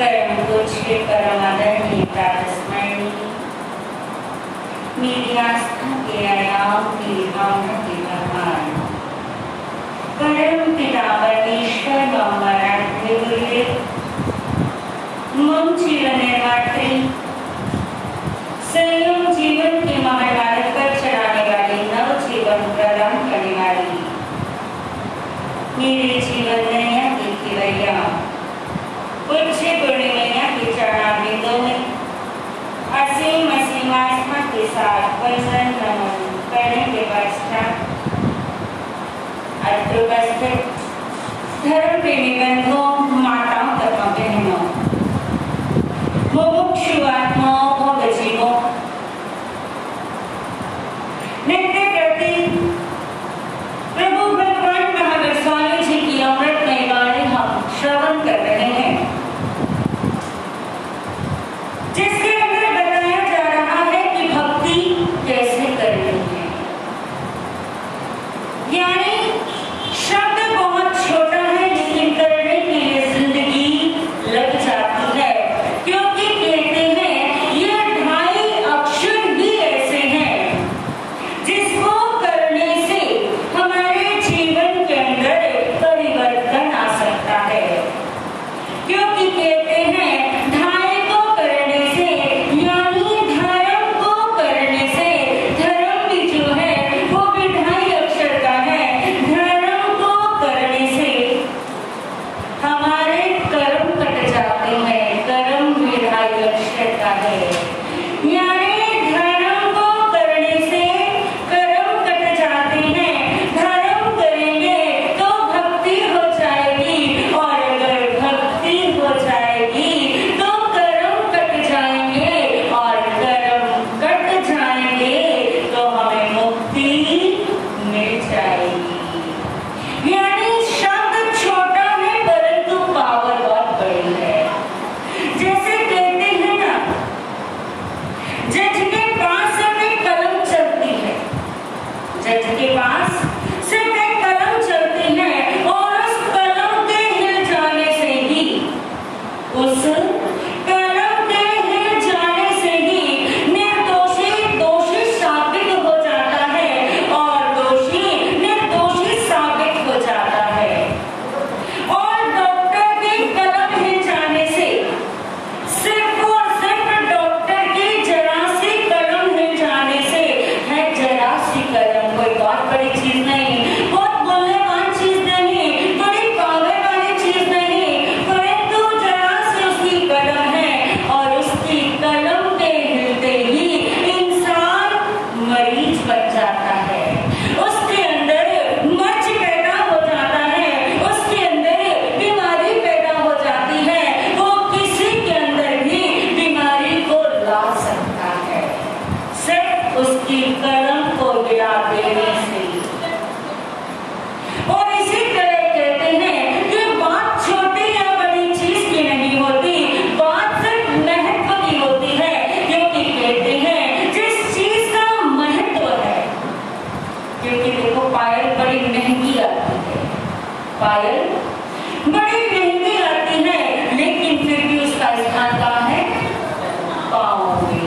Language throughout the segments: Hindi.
परम पूज्य परम आदरणीय प्रातस्मरणीय मेरी आस्था के आयाम मेरी भावना के भगवान परम पिता परमेश्वर मम जीवन निर्मात्री संयम जीवन के महामार्ग पर चलाने वाली नव जीवन प्रदान करने वाली मेरे जीवन नैया की खिलैया पूज्य पूर्णिमैया के चरणारविंदों में असीम आस्था के साथ वंदन नमन करने के पश्चात अत्र उपस्थित धर्म प्रेमी बंधुओं, माताओं तथा बहनों, मुमुक्षु आत्माओं, भवजीवों, नित्य प्रति प्रभु भगवान महावीर स्वामी जी की अमृतमय वाणी हम श्रवण कर रहे हैं, जिसके अंदर बताया जा रहा है कि भक्ति कैसे करनी है। यानी शब्द बहुत छोटा है लेकिन करने के लिए जिंदगी लग जाती है, क्योंकि कहते हैं ये 2.5 अक्षर भी ऐसे हैं जिसको करने से हमारे जीवन के अंदर परिवर्तन आ सकता है। क्योंकि कहते हैं ढाई को करने से यानी धर्म को करने से, धर्म भी जो है वो भी 2.5 अक्षर का है, धर्म को करने से हमारे कर्म कट जाते हैं, कर्म भी 2.5 अक्षर का है। यानी धर्म को करने से कर्म कट जाते हैं, धर्म करेंगे तो भक्ति हो जाएगी, और अगर भक्ति हो जाएगी तो कर्म कट जाएंगे, और कर्म कट जाएंगे तो हमें मुक्ति मिल जाएगी। यानी शब्द छोटा है परंतु पावर बहुत बड़ी है। जैसे कहते हैं ना, जज के पास सिर्फ एक कलम चलती है, जज के पास सिर्फ एक कलम चलती है, और उस कलम के हिल जाने से ही, उस कलम के हिल जाने से ही निर्दोषी दोषी साबित हो जाता है, और दोषी निर्दोषी साबित हो जाता है। और डॉक्टर की कलम हिल जाने से, सिर्फ और सिर्फ डॉक्टर की जरा सी कलम हिल जाने से, है जरा सी कलम, कोई बहुत बड़ी चीज नहीं, बहुत मूल्यवान चीज नहीं, बड़ी पावर वाली चीज नहीं, परंतु जरा सी उसकी कलम है, और उसकी कलम के हिलते ही इंसान मरीज बन जाता है, उसके अंदर मर्ज पैदा हो जाता है, उसके अंदर बीमारी पैदा हो जाती है, वो किसी के अंदर भी बीमारी को ला सकता है, सिर्फ उसकी कलम को गिरा देने से। और इसी तरह कहते हैं कि बात छोटी या बड़ी चीज की नहीं होती, बात सिर्फ महत्व की होती है, क्योंकि कहते हैं जिस चीज का महत्व है, क्योंकि देखो पायल बड़ी महंगी आती है, पायल बड़ी महंगी आती है, लेकिन फिर भी उसका स्थान कहाँ है? पाँव में,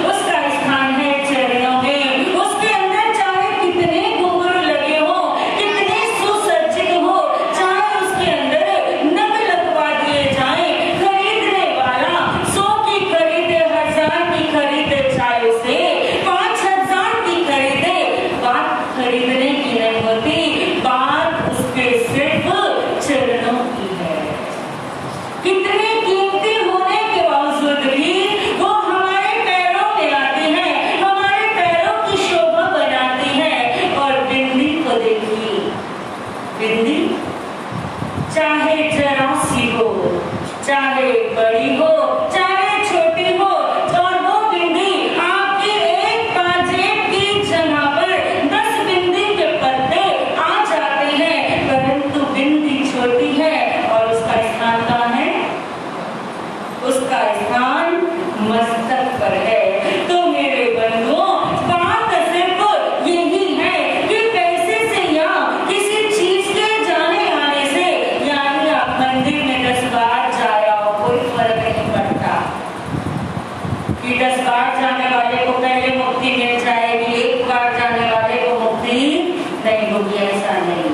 उसका स्थान है चरणों में, उसके अंदर चाहे कितने घुंघरू लगे हो, कितने सुसज्जित हो, चाहे उसके अंदर नग लगवा दिए जाए, खरीदने वाला 100 की खरीदे, 1000 की खरीदे, चाहे उसे 5000 की खरीदे, बात खरीदने की नहीं होती, बात उसके सिर्फ चरणों की है। कितने कीमती होने के बावजूद भी वो हमारे पैरों में आती है, हमारे पैरों की शोभा बनाती है। और बिंदी को देखिए, बिंदी चाहे जरा सी हो, चाहे बड़ी हो, चाहे छोटी हो, और वो बिंदी आपके एक पाजेब की जगह पर 10 बिंदी के पत्ते आ जाते हैं, परंतु बिंदी छोटी है, और उसका स्थान कहाँ है? उसका स्थान मस्तक पर है। तो मेरे बंधुओं, बात सिर्फ यही है कि पैसे से या किसी चीज के जाने आने से, यानी आप मंदिर में 10 बार जाए आओ, कोई फर्क कि 10 बार जाने वाले को पहले मुक्ति मिल जाएगी, 1 बार जाने वाले को मुक्ति नहीं होगी, ऐसा नहीं।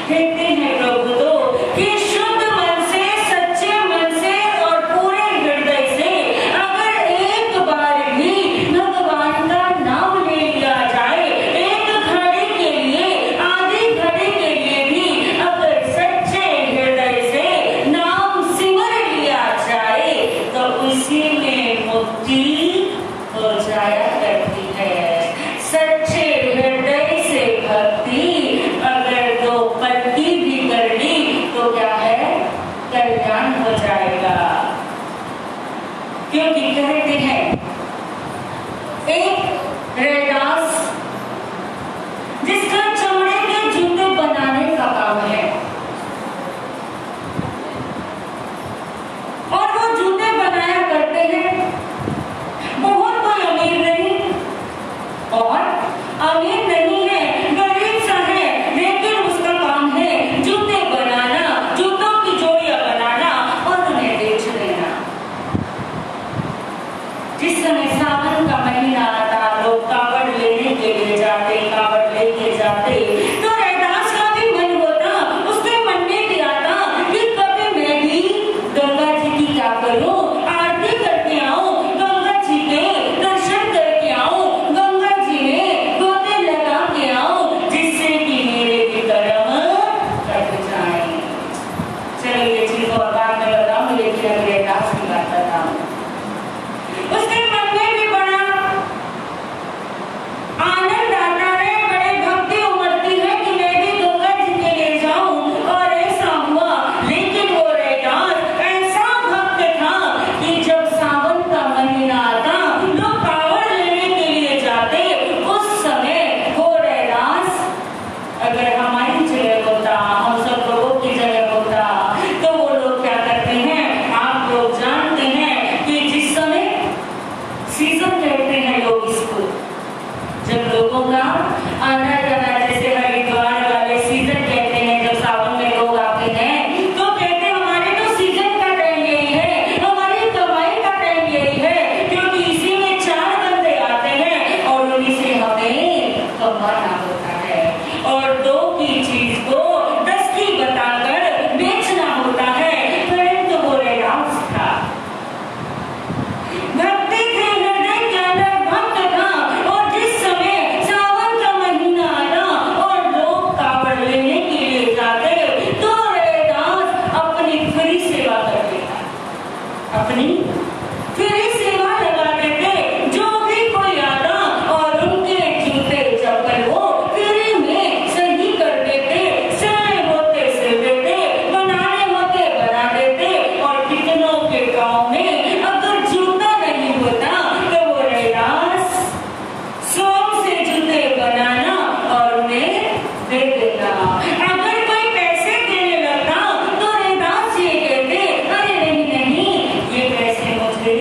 कहते हैं प्रभु तो कि शुद्ध मन से, सच्चे मन से और पूरे हृदय से अगर एक बार भी भगवान का नाम ले लिया जाए, एक घड़ी के लिए, आधी घड़ी के लिए भी अगर सच्चे हृदय से नाम सिमर लिया जाए तो उसी में मुक्ति हो जाया करती है। सच्चे हृदय से भक्ति अगर 2 पत्ती भी कर ली तो क्या है, कल्याण हो जाएगा। क्योंकि कहते हैं एक रैदास जिसका चमड़े के जूते बनाने का काम है और वो जूते बनाया करते हैं, बहुत कोई अमीर नहीं और अमीर नहीं है, गरीब सा है, लेकिन उसका काम है जूते बनाना, जूतों की जोड़ियां बनाना और उन्हें बेच देना। जिस समय सावन का महीना आता, लोग कावड़ लेने के लिए जाते, कावड़ लेके जाते, तो रैदास का भी मन होता, उसके मन में भी आता कि कभी मैं भी गंगा जी की क्या करूं, आरती करके आऊं, गंगा जी के दर्शन करके आऊं, गंगा जी में गोते लगा के आऊं, जिससे कि मेरे भी कर्म कट जाएं। चलो ये चीज और बाद में बताऊं, लेकिन अभी रैदास की बात बताऊं। उसके मन में भी बड़ा आनंद आता है, बड़ी भक्ति उमड़ती है कि मैं भी गंगा जी के लिए जाऊं, और ऐसा हुआ। लेकिन वो रैदास ऐसा भक्त था कि जब सावन का महीना आता, लोग कावड़ लेने के लिए जाते, उस समय वो रैदास अगर हमारी जगह होता, हम सब लोगों की जगह होता, तो वो लोग क्या करते हैं, आप लोग जानते हैं कि जिस समय सीजन कहते हैं लोग इसको, जब लोगों का आना जाना, जैसे हरिद्वार वाले सीजन कहते हैं, जब सावन में लोग आते हैं तो कहते हैं हमारे तो सीजन का टाइम यही है, हमारी कमाई का टाइम यही है, क्योंकि इसी में 4 बंदे आते हैं और उन्हीं से हमें कमाना होता है, और 2 की चीज को 10 की बताकर बेचना होता है। परंतु वो रैदास था, भक्ति थे, हृदय के अंदर भक्त था, और जिस समय सावन का महीना आता और लोग कावड़ लेने के लिए जाते, तो रैदास अपनी फ्री सेवा कर देता, अपनी फ्री सेवा लगा देते। जो भी कोई आता और उनके जूते चप्पल वो फ्री में सही कर देते, सिलने होते सिल देते, बनाने होते बना देते, और कितनों के गांव में अगर जूता नहीं होता तो वो रैदास सोम से जूते बनाना और उन्हें दे देता। अगर कोई पैसे देने लगता तो रैदास ये कहते, अरे नहीं नहीं, ये पैसे मुझे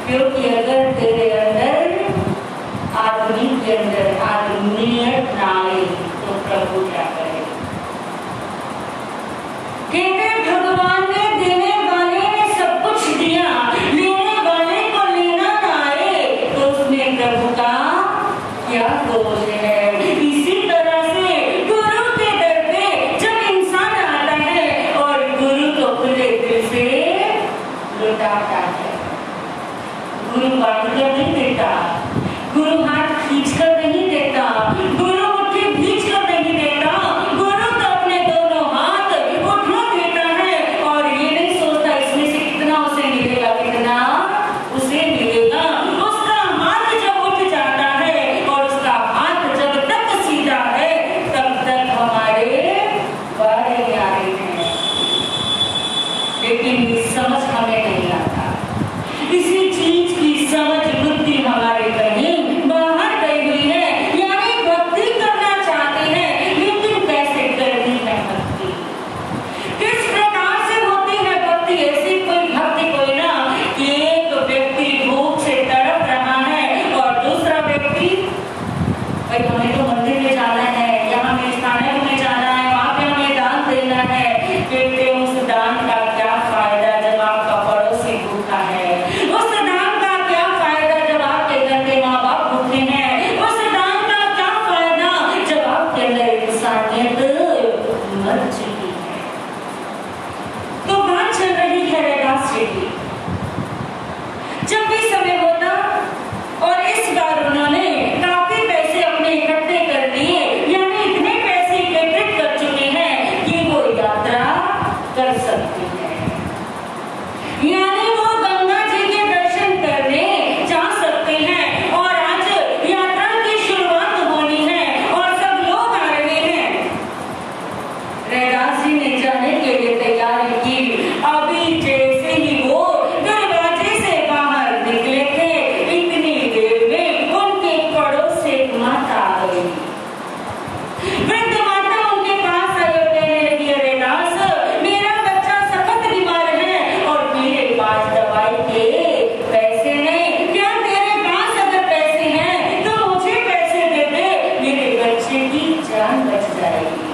क्योंकि अगर तेरे अंदर आदमी के अंदर आदमियत ना आए तो प्रभु क्या करे? कहते भगवान ने देने वाले ने सब कुछ दिया, लेने वाले को लेना ना आए तो उसमें प्रभु का क्या दोष है? इसी तरह से गुरु के दर पे जब इंसान आता है और गुरु को खुले दिल से लुटाता है, गुरु बांध कर नहीं देता, गुरु हाथ खींच कर नहीं देता, गुरु मुट्ठी भींच कर नहीं देता, गुरु तो अपने दोनों हाथ उठा देता है और ये नहीं सोचता इसमें से कितना उसे मिलेगा, कितना उसे मिलेगा। उसका हाथ जब उठ जाता है और उसका हाथ जब तक सीधा है तब तक हमारे बारे आ रहे हैं, लेकिन ये समझ हमें नहीं आता। इसी चीज की समझ बुद्धि हमारे कहीं बाहर गई हुई है, यानी भक्ति करना चाहते हैं लेकिन कैसे करनी है भक्ति, किस प्रकार से होती है भक्ति? ऐसी कोई भक्ति कोई ना कि एक व्यक्ति भूख से तड़प रहा है और दूसरा व्यक्ति भाई हमें तो मंदिर में जाना है, यहाँ मिष्ठान में जाना है, वहाँ पे हमें दान देना है। कहते उस दान का क्या फायदा जब आपका पड़ोसी भूखा है? उस दान का क्या फायदा जब आपके घर के माँ बाप भूखे हैं? उस दान का क्या फायदा जब आपके अंदर इंसानियत मर चुकी है? तो बात चल रही है रैदास जी की। जब भी समय होता और इस बार उन्होंने काफी पैसे अपने इकट्ठे कर लिए, यानी इतने पैसे एकत्रित कर चुके हैं कि वो यात्रा कर सकते हैं, यानी वो गंगा जी के दर्शन करने जा सकते हैं। और आज यात्रा की शुरुआत होनी है और सब लोग आ रहे हैं। रैदास जी ने जाने के लिए तैयारी की। अभी जैसे ही वो दरवाजे से बाहर निकले थे, इतनी देर में उनके पड़ोस से एक माता आ गई। वृद्ध माता उनके पास आई और कहने लगी, रैदास मेरा बच्चा सखत बीमार है और मेरे पास दवाई के पैसे नहीं, क्या तेरे पास अगर पैसे हैं तो मुझे पैसे दे दे, मेरे बच्चे की जान बच जाएगी।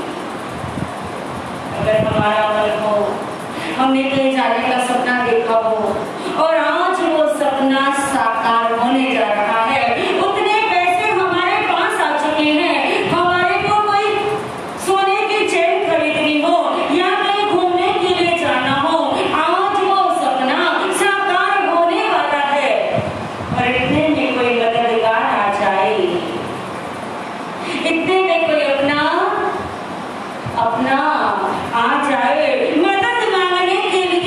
अगर हमारा मन हो, हमने कहीं जाने का सपना देखा हो और आज वो सपना साकार होने जा रहा है, उतने पैसे हमारे पास आ चुके हैं, हमारे को कोई सोने की चेन खरीदनी हो या कहीं घूमने के लिए जाना हो, आज वो सपना साकार होने वाला है और इतने में कोई मददगार आ जाए, इतने में कोई अपना आ जाए मदद मांगने के लिए।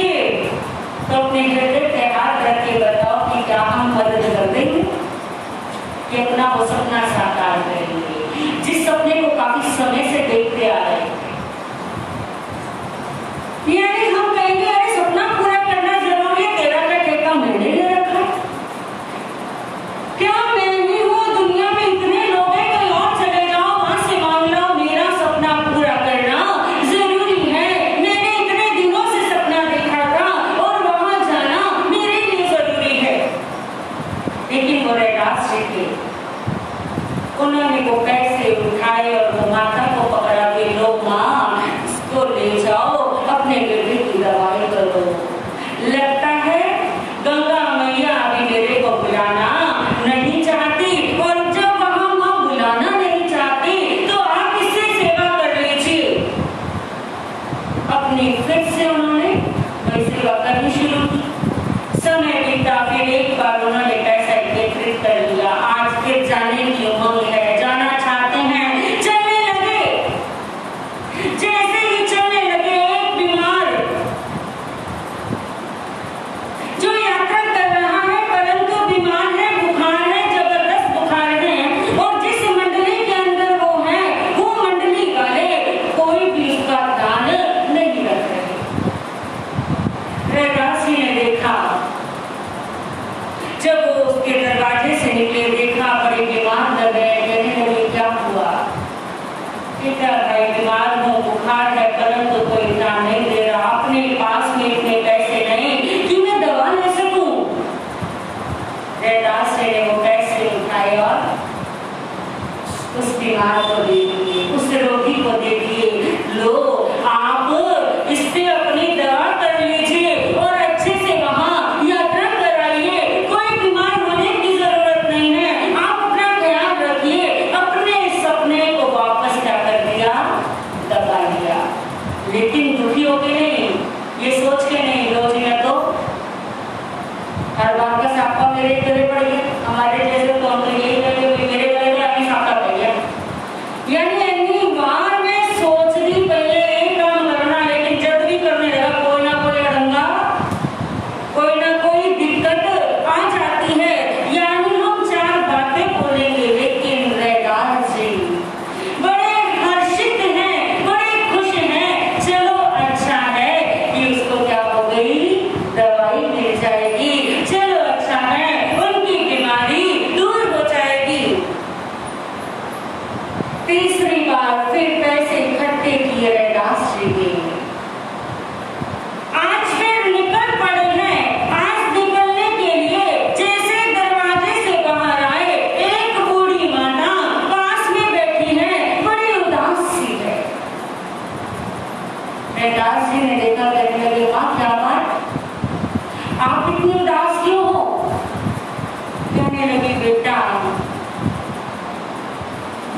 कहने लगी, बेटा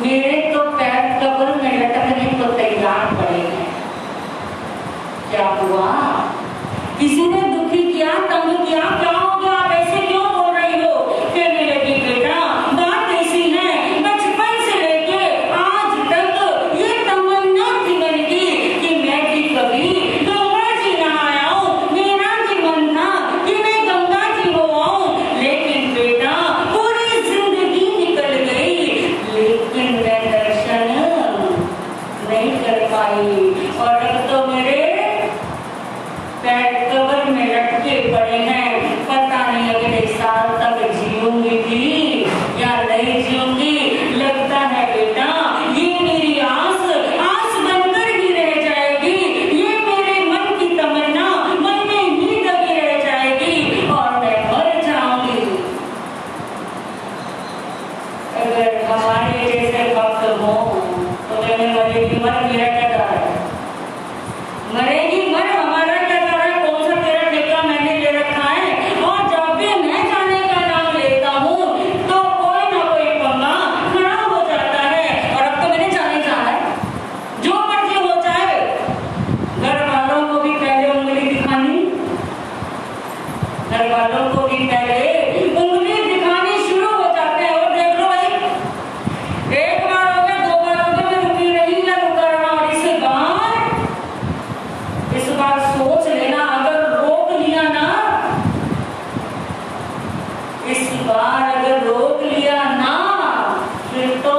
मेरे तो पैर कब्र में लटकने को तैयार पड़े हैं। क्या हुआ? किसी ने दुखी किया, तंग किया, क्या हो गया? आप ऐसे क्यों बोल रही हो? कहने लगी, बेटा बात ऐसी है, बचपन से लेके आज तक ये तमन्ना थी मन की कि मैं भी कभी गंगा जी नहाया हूँ। मेरा भी मन था कि मैं गंगा जी हो आऊं, लेकिन बेटा पूरी जिंदगी निकल गई, लेकिन मैं दर्शन नहीं कर पाई। और अब तो मेरे पैर कब्र में लटके पड़े हैं। पता नहीं अगले साल तक जीऊंगी भी या नहीं जीऊंगी। लगता है बेटा ये मेरी आस बनकर ही रह जाएगी। ये मेरे मन की तमन्ना मन में ही दबी रह जाएगी और मैं मर जाऊंगी। अगर हमारे जैसे भक्त हो तो कहने वाले की मर मेरा क्या डर है? मरेगी मर, हमारा क्या डर है? कौन सा तेरा ठेका मैंने ले रखा है? और जब भी मैं जाने का नाम लेता हूँ तो कोई ना कोई पंगा खड़ा हो जाता है। और अब तो मैंने जाने जाना है, जो मर्जी हो जाए। घर वालों को भी पहले उंगली दिखानी, घर वालों को भी पहले उंगली दिखानी शुरू हो जाते हैं। और देख लो भाई, एक बार हो गया, दो बार हो गया, मैं रुकी रही या रुका रहा। और इस बार सोच लेना, अगर रोक लिया ना, इस बार अगर रोक लिया ना, फिर तो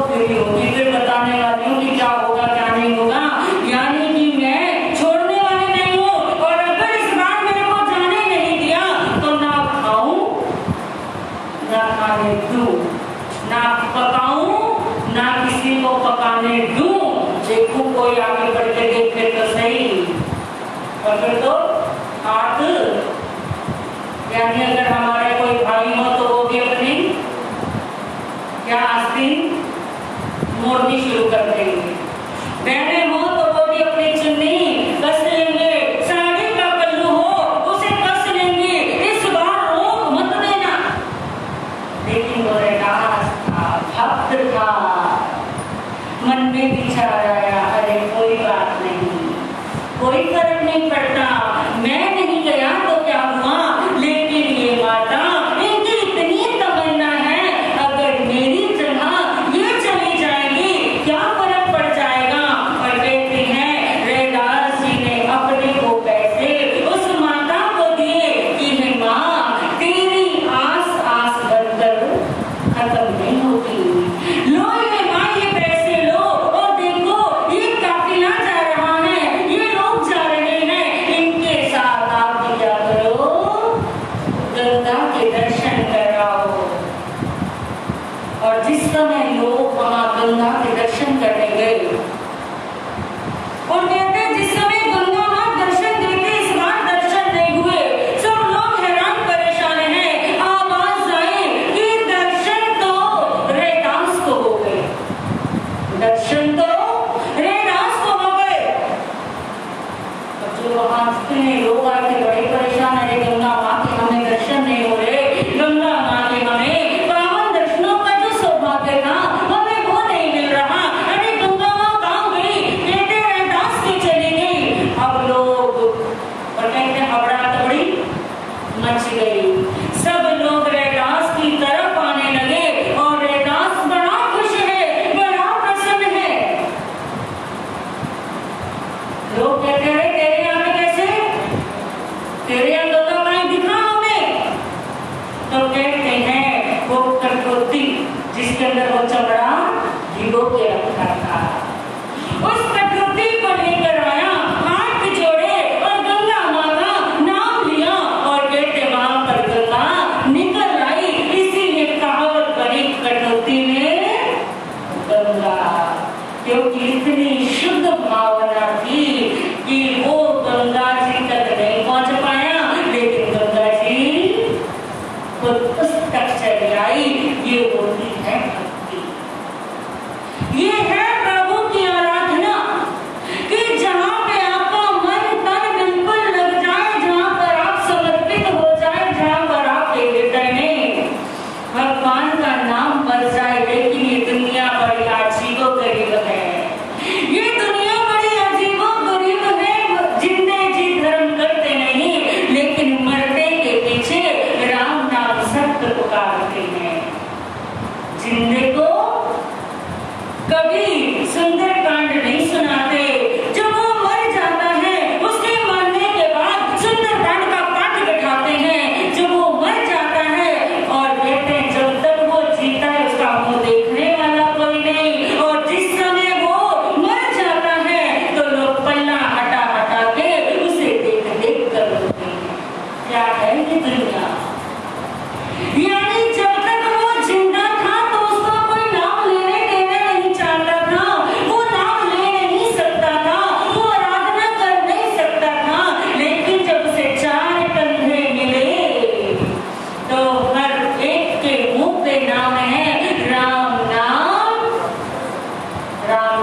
फिर होगी। फिर बताने वाली हूँ कि क्या होगा क्या नहीं होगा। यानी कि मैं छोड़ने वाली नहीं हूँ। और अगर इस बार मेरे को जाने नहीं दिया तो ना खाऊं ना खाने दूं, ना पकाऊं ना किसी को पकाने दूं। देखूं कोई आगे बढ़ के देखे तो सही। और फिर तो हाथ, यानी अगर हमारे कोई भाई हो तो वो भी अपनी क्या आस्तीन मोड़नी शुरू कर देंगे। बहने हो तो वो भी अपनी चुन्नी कस लेंगे। साड़ी का पल्लू हो उसे कस लेंगे। इस बार रोक मत देना। लेकिन वो रैदास था, भक्त था, मन में विचार आया, अरे कोई बात नहीं, कोई फर्क नहीं पड़ता, मैं नहीं गया तो क्या हुआ, लेकिन ये माता इनकी इतनी तमन्ना है, अगर मेरी जगह ये चली जाएगी क्या फर्क पड़ जाएगा। और कहती हैं रैदास जी ने अपने को पैसे उस माता को दिए कि हे माँ, तेरी आस आस बनकर खत्म नहीं होती। लो ये माँ, ये पैसे लो और देखो ये काफिला जा रहा है, ये लोग जा रहे हैं, इनके साथ आप भी क्या करो, गंगा के दर्शन कराओ। और जिस समय लोग वहां गंगा के दर्शन करने गए और कहते जिस समय गंगा मां दर्शन देते, इस बार दर्शन नहीं हुए। सब लोग हैरान परेशान हैं। आवाज आई कि दर्शन तो रैदास को हो गए, दर्शन तो रैदास को हो गए। जो वहां जितने लोग आके बड़े परेशान है, गंगा मां के हमें दर्शन नहीं हो रहे, गंगा मां के हमें पावन दर्शनों का जो सौभाग्य था हमें वो नहीं मिल रहा। अरे गंगा मां कहाँ गई? कहते रैदास की चली गई। अब लोग और कहते हबड़ा तबड़ी मच गई। सब लोग रैदास की तरफ आने लगे और रैदास बड़ा खुश है, बड़ा प्रसन्न है। लोग कहते हैं तेरे यहाँ पे कैसे, तेरे यहाँ गंगा माई दिखा हमें। तो कहते हैं वो कठपुतली जिसके अंदर वो चमड़ा भिगो के रखा था, उस कठपुतली को लेकर आया, हाथ जोड़े और गंगा माँ का नाम लिया और कहते वहां पर गंगा निकल आई। इसीलिए कहावत बनी कठपुतली में गंगा, क्योंकि इतनी शुद्ध भावना थी कि वो गंगा जी तक नहीं पहुंच पाया, लेकिन गंगा जी खुद उस तक चली आई। ये होती है भक्ति, ये है प्रभु की आराधना कि जहाँ पे आपका मन तन बिल्कुल लग जाए, जहाँ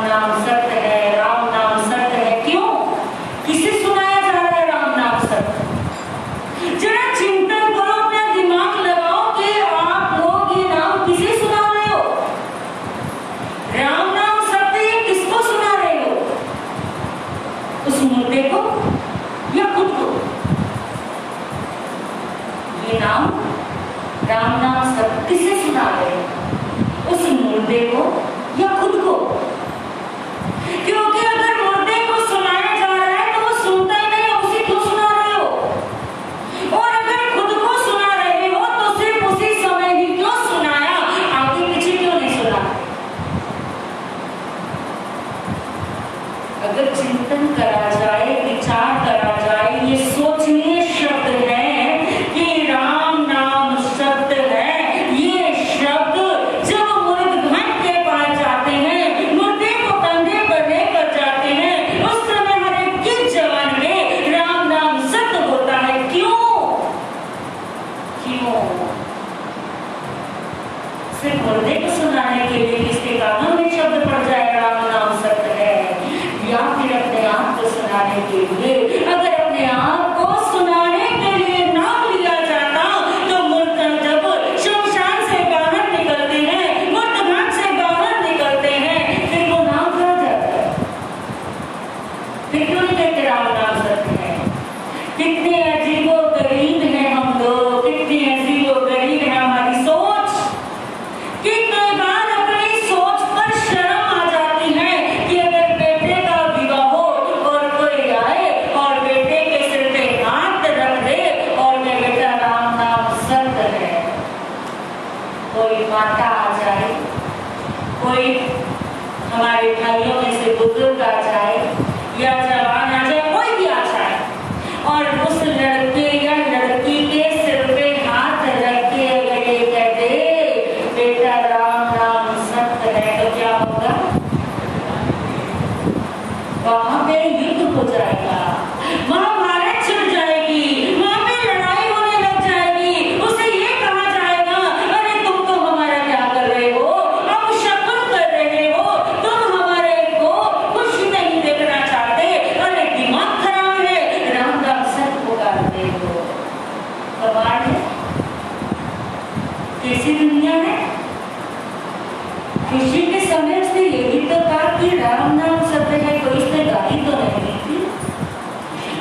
नाम सत्य है, राम नाम सत्य है। क्यों? किसे सुनाया जा रहा है राम नाम सत्य? जरा चिंतन करो, अपना दिमाग लगाओ कि आप लोग ये नाम किसे सुना रहे हो? राम नाम सत्य ये किसको सुना रहे हो? उस मुर्दे को या खुद को? ये नाम राम नाम सत्य किसे सुना रहे हो? उस मुर्दे को या खुद को? क्योंकि अगर मुर्दे को सुनाया जा रहा है तो वो सुनता ही नहीं, उसे क्यों सुना रहे हो? और अगर खुद को सुना रहे हो तो सिर्फ उसी समय ही क्यों सुनाया, आगे पीछे क्यों नहीं सुना? अगर चिंतन करा जाए, विचार करा जाए, ये सोचनीय शब्द है कि राम नाम सत्य है। ये शब्द जब मुर्दघट के पास जाते हैं, मुर्दे को कंधे पर लेकर जाते हैं, उस समय हर एक के जवान में राम नाम सत्य होता है। क्यों? क्यों? सिर्फ मुर्दे को सुनाने के लिए किसके कानों में शब्द पड़ जाए राम नाम सत्य है, या फिर अपने आप को सुनाने के लिए? अगर अपने आप को सुनाने के लिए नाम लिया जाता तो मुर्दा जब शमशान से बाहर निकलते हैं, मुर्दघाट से बाहर निकलते हैं, फिर वो नाम कहाँ जाता है? फिर क्यों नहीं कहते राम नाम सत्य है? कितने अजीबो गरीब हैं हम लोग, कितनी अजीबो गरीब है हमारी सोच कि कई बार अपनी सोच पर शर्म आ जाती है कि अगर बेटे का विवाह हो और कोई आए और बेटे के सिर पे हाथ रख दे और मैं बेटा राम नाम सत्य है। कोई माता आ जाए, कोई हमारे भाइयों में से बुजुर्ग आ जाए या जवान आ जाए, कोई भी आ जाए और उस लड़के या लड़की के सिर पे हाथ रख के अगर ये कह दे बेटा राम नाम सत्य है, तो क्या होगा? वहां पे युद्ध हो जाएगा, महाभारत छिड़ जाएगी, वहां पे लड़ाई होने लग जाएगी। उसे ये कहा जाएगा अरे तुम तो हमारा क्या कर रहे हो, अब शकुन कर रहे हो, तुम हमारे को कुछ नहीं देखना चाहते, अरे दिमाग खराब है, राम नाम सत्य पुकार रहे हो। कमाल है, कैसी दुनिया है। खुशी के समय उसने यही तो कहा कि राम नाम सत्य है, कोई उसने गाली तो नहीं दी थी,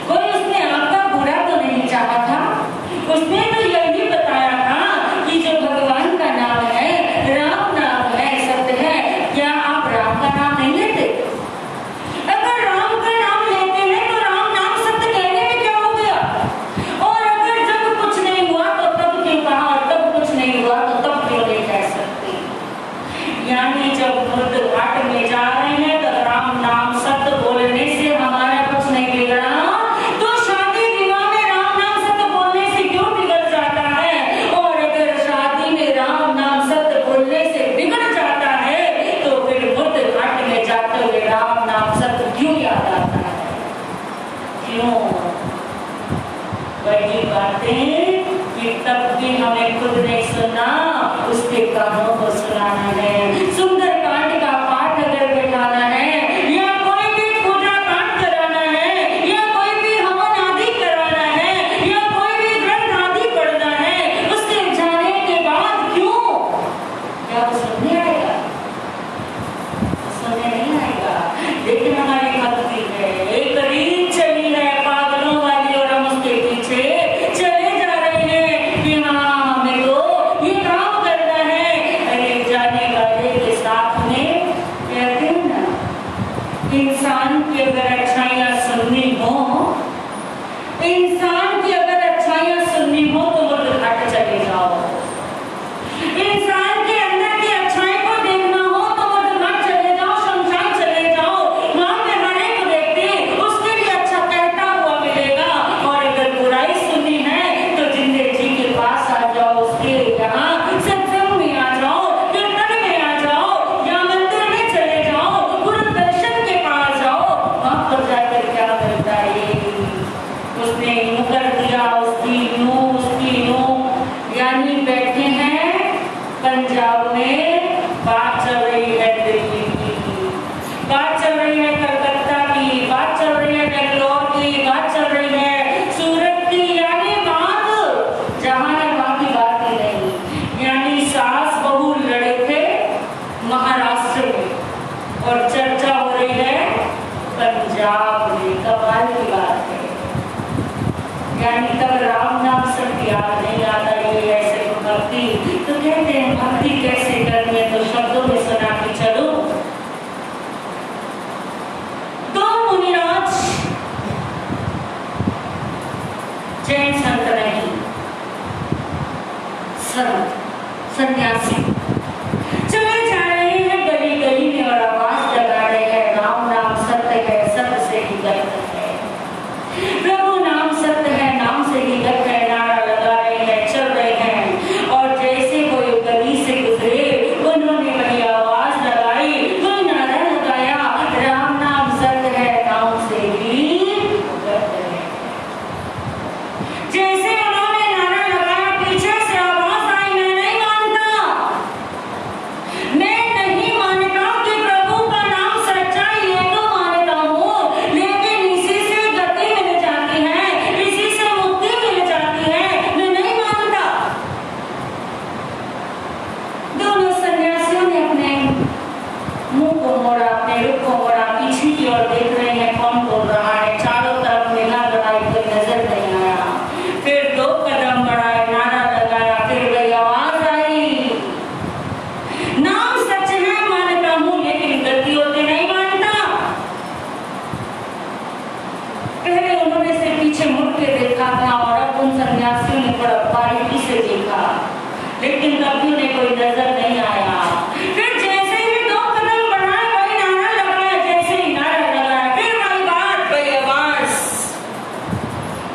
कोई उसने आपका बुरा तो नहीं चाहा था, उसने तो यही बताया था कि जो भगवान का नाम है, राम नाम है, सत्य है। क्या आप राम का नाम नहीं लेते? अगर राम का नाम लेते हैं तो राम नाम सत्य कहने में क्या हो गया? और अगर जब कुछ नहीं हुआ तो तब क्यों कहा, तब कुछ नहीं हुआ तो तब क्यों नहीं कह सकते? यानी जब मुर्दघाट में जा रहे हैं तो राम नाम सत्य बोलने से हमारा कुछ नहीं बिगड़ा, तो शादी विवाह में राम नाम सत्य बोलने से क्यों बिगड़ जाता है? और अगर शादी में राम नाम सत्य बोलने से बिगड़ जाता है तो फिर मुर्दघाट में जाते हुए राम नाम सत्य क्यों याद आता है? क्यों? वही बातें कि तब भी हमें खुद नहीं सुनना, उसके कानों को सुनाना है। सुंदर कांड का पाठ अगर बैठाना है या कोई भी पूजा पाठ कराना है या कोई भी हवन आदि कराना है या कोई भी ग्रंथ आदि पढ़ना है, उसके जाने के बाद क्यों? क्या वो सुनने आएगा? सुनने नहीं आएगा। लेकिन हमारी भक्ति है, एक रीत चली है पागलों वाली और हम उसके पीछे चले जा रहे हैं कि हाँ हमें तो ये काम करना है। अरे जाने वाले के साथ में कहते हैं ना, इंसान की अगर अच्छाइयाँ सुननी हो, इंसान की अगर अच्छाइयाँ सुननी हो तो मुर्दघाट चले जाओ। इंसान के अंदर की अच्छाई को देखना हो तो मुर्दघाट चले जाओ, शमशान चले जाओ, वहां पे हर एक व्यक्ति उसके लिए अच्छा कहता हुआ मिलेगा। और अगर बुराई सुननी है तो जिंदे जी के पास आ जाओ, उसके यहाँ सत्संग में आ जाओ, कीर्तन में आ जाओ या मंदिर में चले जाओ, गुरु दर्शन के पास जाओ, वहां पर जाकर क्या मिलता है? उसने यूं कर दिया, उसकी यूं, यानी जाप ले, कमाल की बात है। यानी तब राम नाम सब याद नहीं आता, ये ऐसे तो भक्ति, तो कहते हैं भक्ति कैसे करनी है, तो शब्दों में सुना के चलो। दो मुनिराज, जैन संत नहीं, संत सन्यासी चले जा रहे हैं गली गली में और आवाज लगा रहे हैं, राम नाम सत्य है, सत्य से ही गलत है, प्रभु नाम सत्य है, नाम से ही गलत है, नारा लगा रहे हैं, चल रहे हैं। और जैसे कोई गली से गुजरे, उन्होंने वही आवाज लगाई, कोई नारा लगाया, राम नाम सत्य है, नाम से ही गलत है। जैसे उन्होंने नारा लगाया, पीछे से आवाज आई, मैं नहीं मानता, मैं नहीं मानता कि प्रभु का नाम सच्चा है, ये तो मानता हूँ, लेकिन इसी से गति मिल जाती है, इसी से मुक्ति मिल जाती है, मैं नहीं मानता। दोनों सन्यासियों ने अपने मुंह को मोड़ा, अपने रुख को मोड़ा, पीछे की ओर देख रहे हैं कौन बोल रहा है, चारों तरफ निगाह लगाई, कोई नजर नहीं आया। फिर दो कदम बढ़ाए, नारा लगाया, फिर वही आवाज आई, नाम सच है मानता हूं, लेकिन गलती होते नहीं मानता। पहले उन्होंने से पीछे मुड़ के देखा था और अब उन सन्यासियों ने बड़ा बारीकी से देखा, लेकिन कभी उन्हें कोई नजर नहीं आया। फिर जैसे ही दो कदम बढ़ाए, वही नारा लगाया, जैसे ही नारा लगाया, फिर वही बात, वही आवाज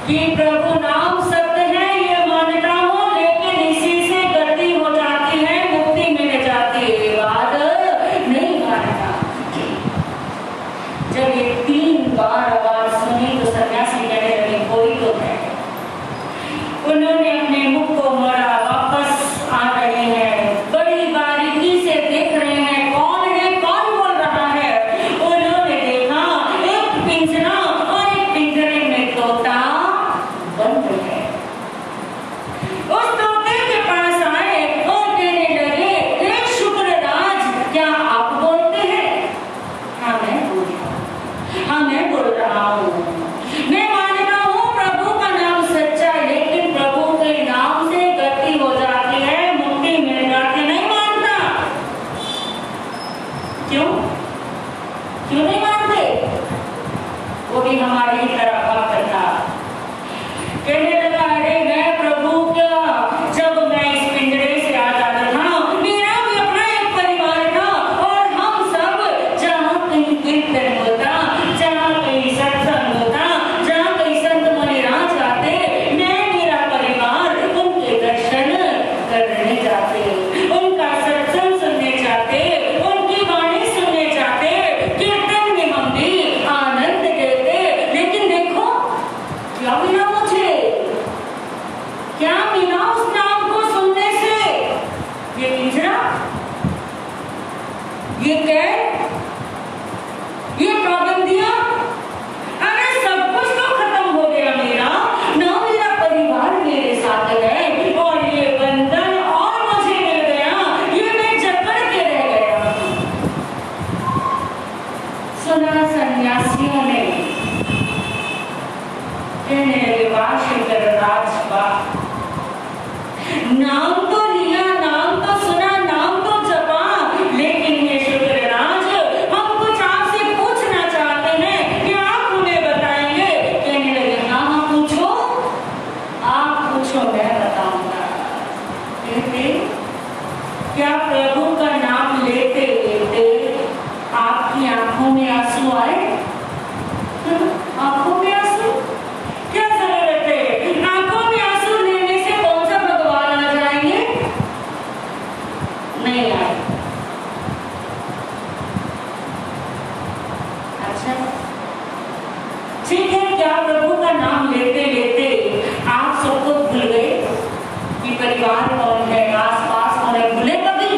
कि प्रभु नाम सत्य है, ये मानता हूं, लेकिन इसी से गति हो जाती है, मुक्ति मिल जाती है, ये बात नहीं मानता। जब ये 3 बार आवाज सुनी तो सन्यासी कहने लगे कोई तो है। उन्होंने अपने मुख को मोड़ा, वापस आ रहे हैं, बड़ी बारीकी से देख रहे हैं कौन है, कौन बोल रहा है। उन्होंने देखा एक पिंजरा और एक पिंजरे में तोता बंद है। उस तोते के पास आए और कहने लगे, हे शुक्रराज, क्या आप बोलते हैं? हाँ मैं बोल रहा हूँ, हाँ मैं बोल रहा हूँ, मैं मानता हूँ प्रभु का नाम सच्चा है, लेकिन प्रभु के नाम से गति हो जाती है, मुक्ति मिल जाती, नहीं मानता। क्यों क्यों नहीं मानते? वो भी हमारी ही तरह भक्त था। कहने लगा, अरे मैं प्रभु क्या, जब मैं इस पिंजरे से आ जाता था, मेरा भी अपना एक परिवार था, और हम सब जहाँ कहीं कीर्तन होता, जहाँ कहीं सत्संग होता, जहाँ कहीं संत मुनिराज आते, मैं मेरा परिवार उनके दर्शन करने जाते, उनका सत्संग सुनने जाते, उनकी वाणी सुनने जाते, कीर्तन में हम भी आनंद लेते। लेकिन देखो क्या मिला मुझे, क्या मिला उस नाम को सुनने से? ये पिंजरा, ये कैद, ये पाबंदियां, अरे सब कुछ तो खत्म हो गया मेरा, ना मेरा परिवार मेरे साथ है, और ये बंधन और मुझे मिल गया, ये मैं जकड़ के रह गया। सुना सन्यासियों ने, कहने लगे, वाह शुक्रराज वाह, नाम तो लिया, नाम तो सुना, नाम तो जपा, लेकिन ये शुक्रराज, हम कुछ आपसे पूछना चाहते हैं, क्या आप हमें बताएंगे? कहने लगे, हाँ हाँ पूछो, आप पूछो, मैं बताऊंगा। कहते, क्या प्रभु का नाम लेते लेते आपकी आंखों में आंसू आए? आंखों में आंसू? क्या जरूरत है? आंखों में आंसू लेने से कौन सा भगवान आ जाएंगे? नहीं आए। अच्छा ठीक है, क्या प्रभु का नाम लेते लेते आप सबको भूल गए कि परिवार कौन है, आस पास कौन है? भूले कभी?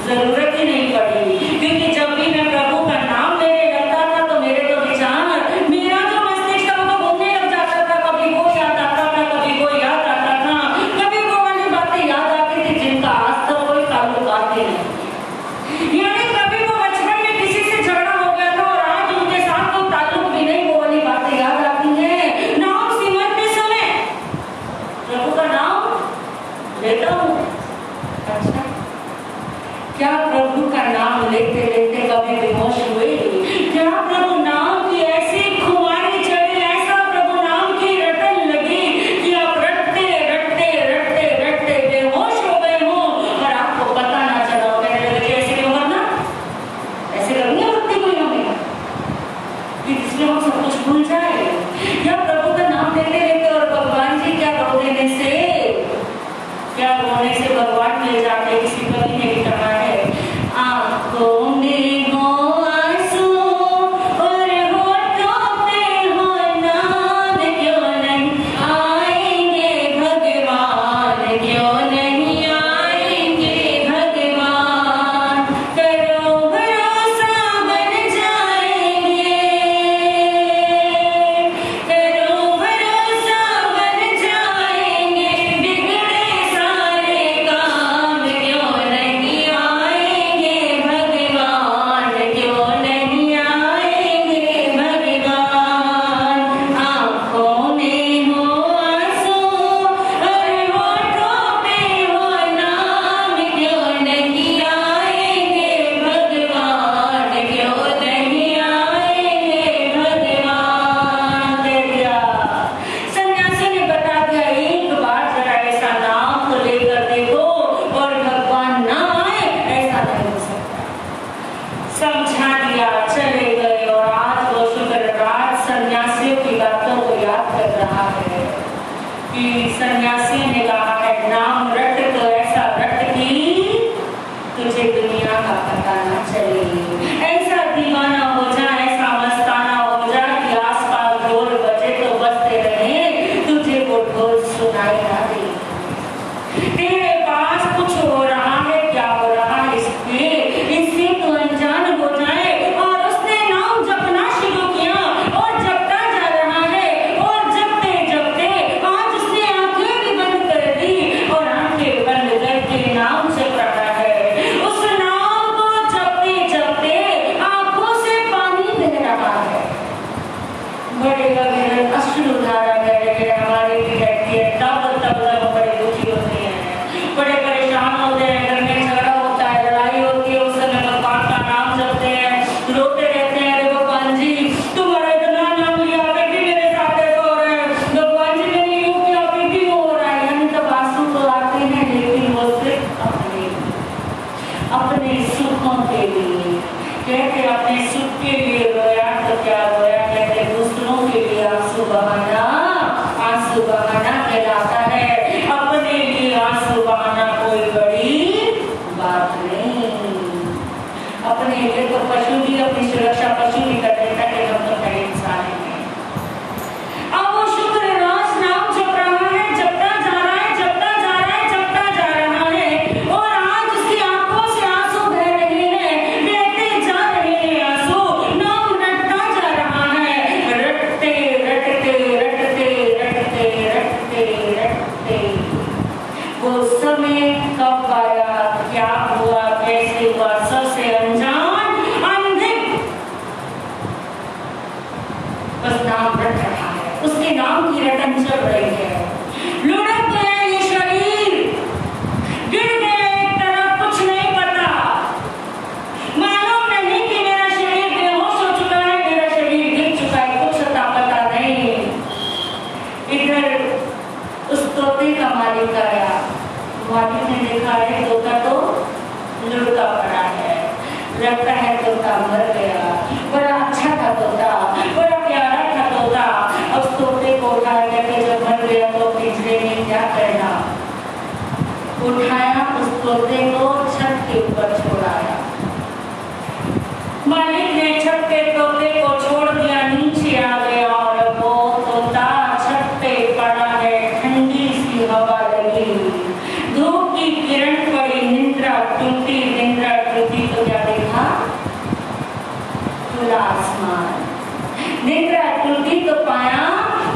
जरूरत ही नहीं पड़ी, क्योंकि जब भी मैं प्रभु का नाम लेने लगता था तो मेरे तो विचार, मेरा जो मस्तिष्क था वो तो घूमने लग जाता था, कभी वो याद आता था, कभी वो याद आता था, कभी वो वाली बातें याद आती थी जिनका आज तक कोई ताल्लुकात नहीं। यानी कभी वो बचपन में किसी से झगड़ा हो गया था और आज उनके साथ तो ज्यादा रोने से भगवान मिल जाते हैं, किसी कवि ने भी कहा है, आंखों में हो आंसू और होठों पे हो नाम, क्यों नहीं आएंगे भगवान, क्यों नहीं आएंगे भगवान, करो भरोसा बन जाएंगे, करो भरोसा बन जाएंगे, बिगड़े सारे काम, क्यों नहीं आएंगे भगवान, क्यों नहीं आएंगे भगवान, आंखों में हो आंसू और होठों पे हो नाम, क्यों नहीं आएंगे भगवान, क्यों नहीं आएंगे भगवान। देविया सन्यासी ने बता दिया, एक बार जरा ऐसा नाम को लेकर देखो और भगवान ना आए, ऐसा नहीं हो सकता। समझा दिया, चले गए। और आज वो शुक्रराज सन्यासियों की बातों को याद कर रहा है कि सन्यासी ने कहा है, नाम रट तो ऐसा रट कि तुझे दुनिया का पता न चले, ऐसा दीवाना हो जा, ऐसा मस्ताना हो जा कि आसपास ढोल बजे तो बजते रहे, तुझे वो ढोल सुनाई ना दे। तेरे पास कुछ हो रहा है, क्या हो रहा है इससे तो अनजान हो जाए। और उसने नाम जपना शुरू किया और जपता जा रहा है, और जपते जपते आज उसने आंखें भी बंद कर दी और आंखें बंद करके नाम जप रहा है। उस नाम को जपते जपते आंखों से पानी बह रहा है, बड़े बड़े अश्रुधारा बह रहे हैं। हमारी भी रहती है, तब बड़े दुखी होते हैं, बड़े परेशान होते हैं, घर में झगड़ा होता है, लड़ाई होती है, उस समय भगवान का नाम जपते हैं, रोते रहते हैं, अरे भगवान जी तुम्हारा इतना नाम लिया, फिर भी मेरे साथ ऐसा हो रहा है, भगवान जी मैंने यूं किया फिर भी वो हो रहा है। यानी तब आंसू तो आते हैं, लेकिन वो सिर्फ अपने सुखों के लिए, कहते अपने सुख के लिए रोया तो क्या रोया, कहते दूसरों के लिए आंसू बहाना, आंसू बहाना कहलाता है। अपने लिए आंसू बहाना कोई बड़ी बात नहीं। अपने लिए तो पशु भी अपनी सुरक्षा पशु भी कर देता है कि हम तो बड़े इंसान हैं। अब वो शुक्रराज नाम जप रहा है, जपता जा रहा है, जपता जा रहा है, जपता जा रहा है, और आज उसकी आंखों से आंसू बह रहे हैं, बहते जा रहे हैं आंसू, नाम रटता जा रहा है, रटते रटते रटते रटते रटते रटते वो समय कब आया, क्या हुआ, कैसे हुआ, सबसे अनजान अंधे, बस नाम रट रहा है, उसके नाम की रटन चल रही है। लुढ़क गया ये शरीर, गिर गया एक तरफ, कुछ नहीं पता, मालूम नहीं कि मेरा शरीर बेहोश हो चुका है, मेरा शरीर गिर चुका है, कुछ अता पता नहीं। इधर उस तोते का मालिक आया, मालिक ने देखा है तोता तो लुढ़का पड़ा है, लगता है तोता मर गया, बड़ा अच्छा था तोता, बड़ा प्यारा था तोता। अब तोते को उठा करके जब मर गया तो पिंजरे में क्या करना, उठाया उस तोते को छत के ऊपर छोड़ाया। मालिक ने छत पे तोते को छोड़ दिया, नीचे आ गया और वो तोता छत पे पड़ा है, ठंडी सी हवा लगी, धूप की किरण पड़ी, निद्रा टूटी, निद्रा टूटी तो क्या देखा, खुला आसमान। निद्रा टूटी तो पाया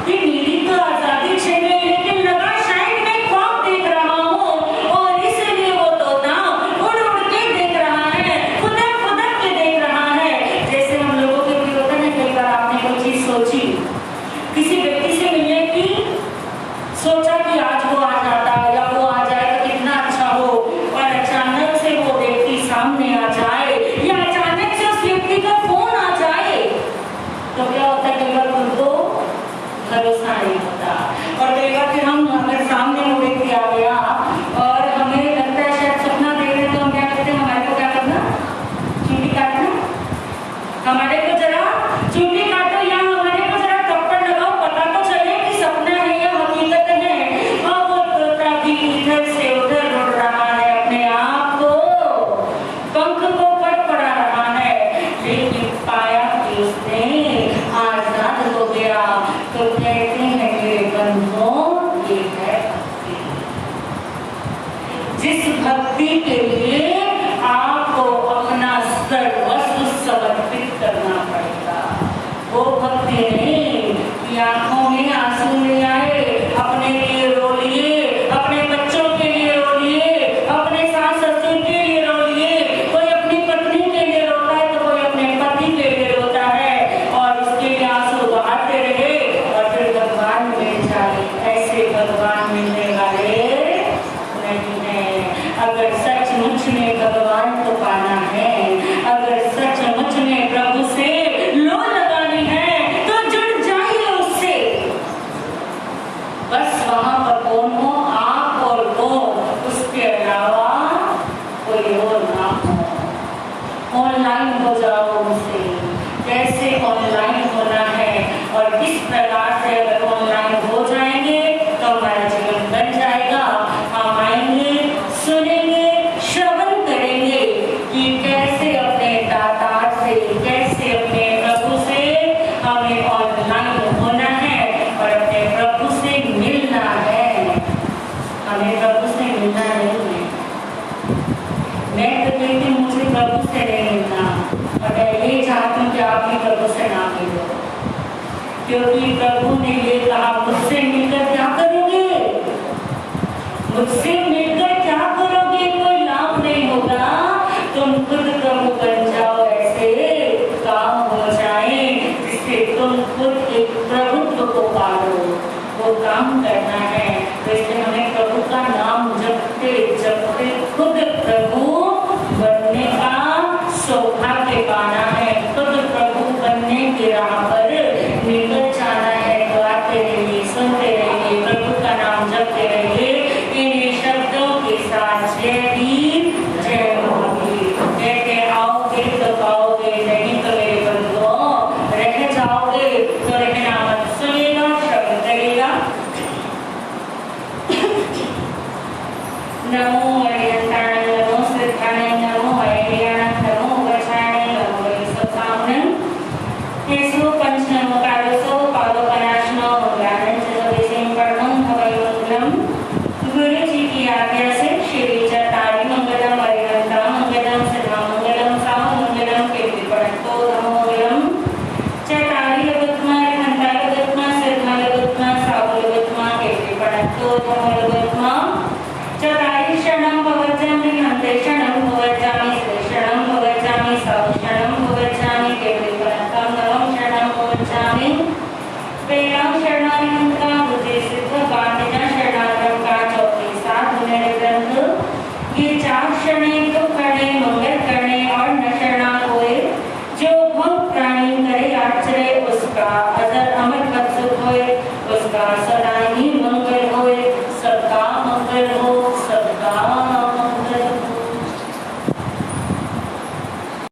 कि मेरी तो आजादी छिन गई, लेकिन लगा शायद मैं ख्वाब देख रहा हूँ, और इसलिए वो तोता उड़ उड़ के देख रहा है, खुदक खुदक के देख रहा है। जैसे हम लोगों के भी होता है, कई बार आपने कोई चीज सोची, किसी व्यक्ति से मिलने की सोचा कि आज वो आ जाता या वो आ जाए तो कितना अच्छा हो, और अचानक से वो व्यक्ति सामने आ जाए या अचानक से उस व्यक्ति का फोन आ जाए, तो क्या होता है, कई बार उनको भरोसा नहीं होता। और कई बार फिर हम अगर सामने वो व्यक्ति आ गया और हमें लगता है शायद सपना देख रहे, तो हम क्या करते हैं, हमारे को क्या करना, चूड़ी काटना, हमारे को जरा चूड़ी काटो या हमारे को जरा थप्पड़ लगाओ, पता तो चले कि सपना है या हकीकत है। और वो तोता भी इधर से उधर उसने आजाद हो गया। तो कहते हैं मेरे बंधुओं, ये है भक्ति। जिस भक्ति के लिए आपको अपना सर्वस्व समर्पित करना पड़ेगा, वो भक्ति नहीं कि आंखों में आंसू नहीं आए, अपने लिए रो लिए, अपने बच्चों के लिए रो लिए, अपने सास ससुर के लिए रो लिए, कोई अपनी पत्नी के लिए रोता है तो कोई अपने पति के लिए रोता है और इसके लिए आंसू बहाते रहे और फिर भगवान मिल जाए। ऐसे भगवान मिलने वाले नहीं है। अगर सचमुच में भगवान को पाना है, अगर सचमुच में प्रभु से लो लगानी है तो जुड़ जाइए उससे। बस वहां पर कौन हो, आप और वो, उसके अलावा कोई और ना हो। ऑनलाइन हो जाओ उनसे, कैसे ऑनलाइन होना है और किस प्रकार से अगर ऑनलाइन हो जाएंगे तो हमारा जीवन बन जाएगा। हम आएंगे, सुनेंगे, श्रवण करेंगे कि कैसे अपने दातार से, कैसे अपने प्रभु से हमें ऑनलाइन होना है और अपने प्रभु से मिलना है। हमें प्रभु से मिलना नहीं है। मैं तो कहती हूँ मुझे प्रभु से नहीं मिलना, और मैं ये चाहती हूँ कि आप भी प्रभु से ना मिलो, क्योंकि प्रभु ने ये कहा मुझसे मिलकर क्या करोगे, मुझसे मिलकर क्या करोगे, कोई लाभ नहीं होगा। तुम खुद प्रभु बन जाओ, ऐसे काम हो जाए जिससे तुम खुद एक प्रभुत्व को पालो, वो काम करना है। तो इसलिए हमें प्रभु का नाम जपते जपते खुद